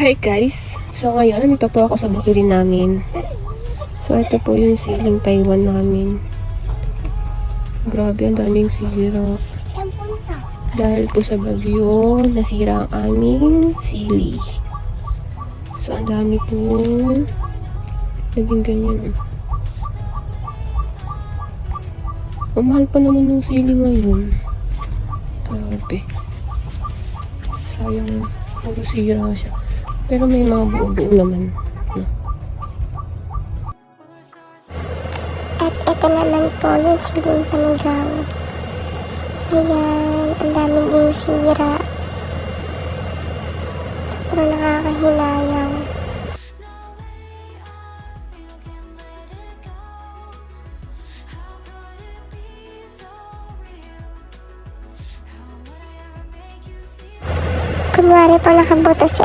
Hi guys! So ngayon, nandito po ako sa bukid namin. So ito po yung siling Taiwan namin. Grabe, ang daming sira. Dahil po sa bagyo, nasira ang aming sili. So ang dami po naging ganyan. Ang mahal pa naman ng sili ngayon. Grabe. Sayang, sira siya. Pero may mga buo-buo naman. No? At ito naman po yung siling panigang. Ayan, ang daming din sira. Sobrang nakakahinayang. Kunwari po nakabuto si